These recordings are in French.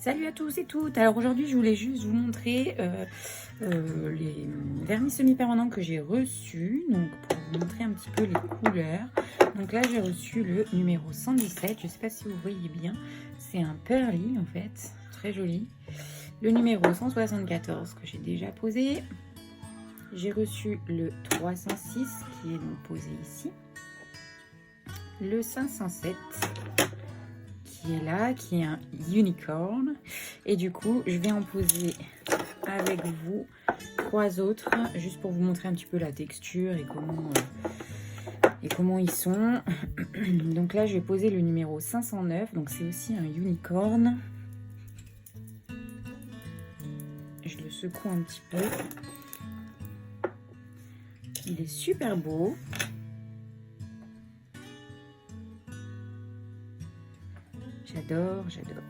Salut à tous et toutes. Alors aujourd'hui je voulais juste vous montrer les vernis semi-permanents que j'ai reçus, donc pour vous montrer un petit peu les couleurs. Donc là j'ai reçu le numéro 117, je sais pas si vous voyez bien, c'est un pearly en fait, très joli. Le numéro 174 que j'ai déjà posé, j'ai reçu le 306 qui est donc posé ici, le 507 qui est là, qui est un unicorn, et du coup je vais en poser avec vous 3 autres juste pour vous montrer un petit peu la texture et comment ils sont. Donc là je vais poser le numéro 509, donc c'est aussi un unicorn. Je le secoue un petit peu, il est super beau. J'adore, j'adore.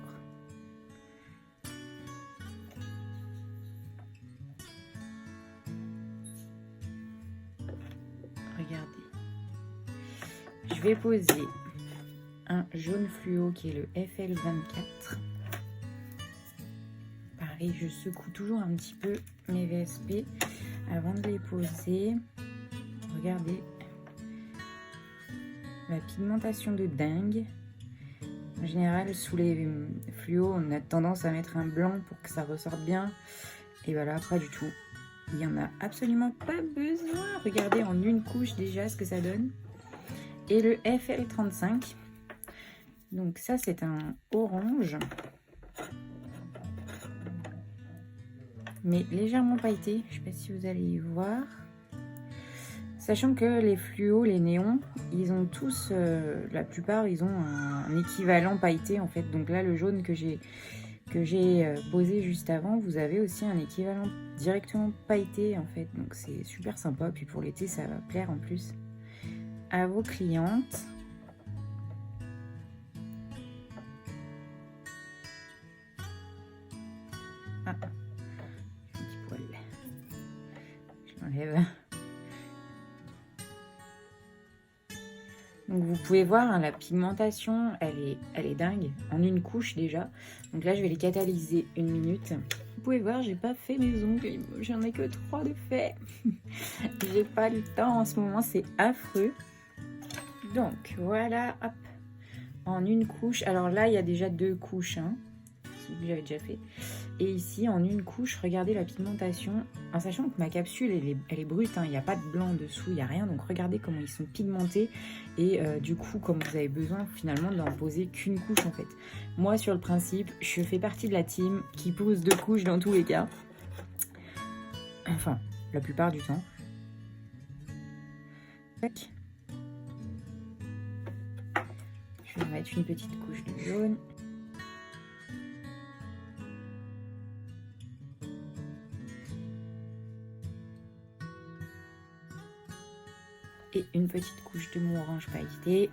Regardez. Je vais poser un jaune fluo qui est le FL24. Pareil, je secoue toujours un petit peu mes VSP avant de les poser. Regardez. La pigmentation de dingue. En général, sous les fluos, on a tendance à mettre un blanc pour que ça ressorte bien. Et voilà, pas du tout. Il n'y en a absolument pas besoin. Regardez en une couche déjà ce que ça donne. Et le FL35. Donc ça, c'est un orange. Mais légèrement pailleté. Je ne sais pas si vous allez voir. Sachant que les fluos, les néons, ils ont tous, la plupart, ils ont un équivalent pailleté en fait. Donc là, le jaune que j'ai posé juste avant, vous avez aussi un équivalent directement pailleté en fait. Donc c'est super sympa. Puis pour l'été, ça va plaire en plus à vos clientes. Ah, un petit poil. Je l'enlève. Donc vous pouvez voir, hein, la pigmentation, elle est dingue, en une couche déjà. Donc là, je vais les catalyser 1 minute. Vous pouvez voir, j'ai pas fait mes ongles, j'en ai que 3 de fait. J'ai pas le temps en ce moment, c'est affreux. Donc voilà, hop, en une couche. Alors là, il y a déjà 2 couches, hein, celui que j'avais déjà fait. Et ici, en une couche, regardez la pigmentation. En sachant que ma capsule, elle est brute, hein, il n'y a pas de blanc dessous, il n'y a rien. Donc regardez comment ils sont pigmentés. Et du coup, comme vous avez besoin finalement d'en poser qu'une couche en fait. Moi, sur le principe, je fais partie de la team qui pose 2 couches dans tous les cas. Enfin, la plupart du temps. Tac. Je vais mettre une petite couche de jaune. Et une petite couche de mon orange pailleté.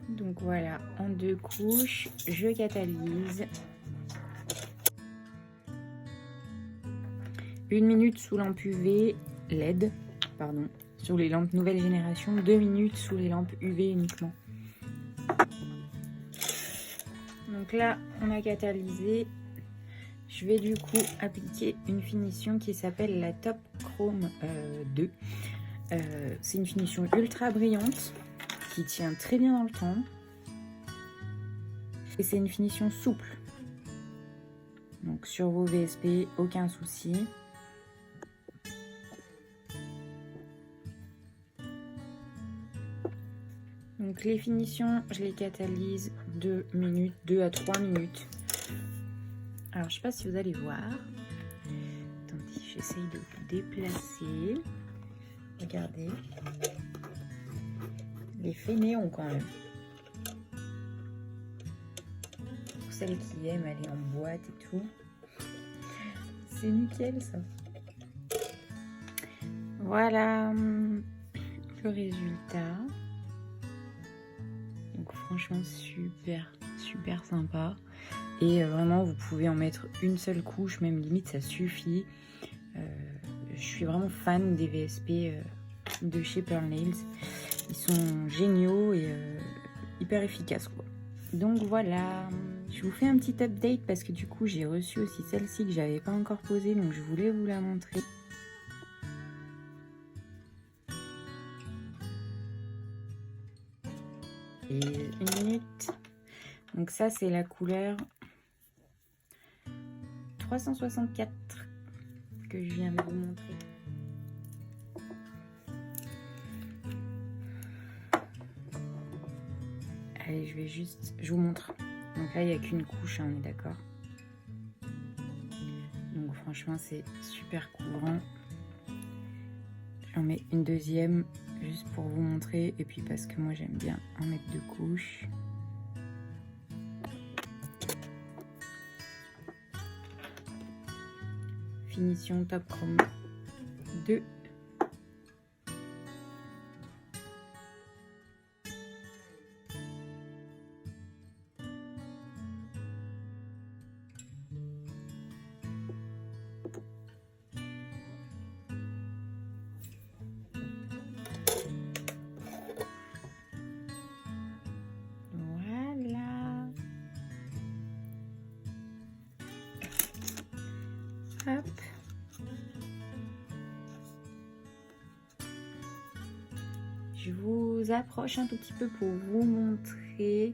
Donc voilà, en 2 couches, je catalyse. 1 minute sous lampe UV LED, pardon, sur les lampes nouvelle génération, 2 minutes sous les lampes UV uniquement. Donc là, on a catalysé. Je vais du coup appliquer une finition qui s'appelle la Top Chrome 2. C'est une finition ultra brillante qui tient très bien dans le temps. Et c'est une finition souple. Donc sur vos VSP, aucun souci. Donc les finitions, je les catalyse 2 minutes, 2 à 3 minutes. Alors je sais pas si vous allez voir. Attendez, j'essaye de vous déplacer. Regardez. L'effet néon quand même. Pour celles qui aiment aller en boîte et tout. C'est nickel ça. Voilà le résultat. Donc franchement super sympa. Et vraiment vous pouvez en mettre une seule couche, même limite ça suffit. je suis vraiment fan des VSP de chez Pearl Nails. Ils sont géniaux et hyper efficaces, quoi. Donc voilà, je vous fais un petit update parce que du coup j'ai reçu aussi celle-ci que j'avais pas encore posée, donc je voulais vous la montrer. Et une minute. Donc ça c'est la couleur 364 que je viens de vous montrer. Allez, je vous montre. Donc là, il n'y a qu'une couche, hein, on est d'accord. Donc franchement, c'est super couvrant. J'en mets une deuxième, juste pour vous montrer. Et puis parce que moi, j'aime bien en mettre 2 couches. Finition Top Chrome 2. Hop. Je vous approche un tout petit peu pour vous montrer.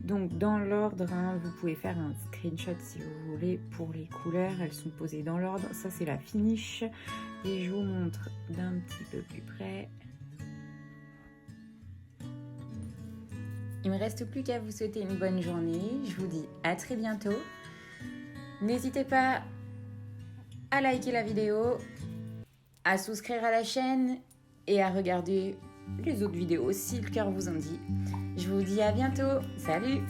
Donc dans l'ordre, hein, vous pouvez faire un screenshot si vous voulez pour les couleurs. Elles sont posées dans l'ordre. Ça c'est la finish. Et je vous montre d'un petit peu plus près. Il me reste plus qu'à vous souhaiter une bonne journée. Je vous dis à très bientôt. N'hésitez pas à liker la vidéo, à souscrire à la chaîne et à regarder les autres vidéos si le cœur vous en dit. Je vous dis à bientôt. Salut!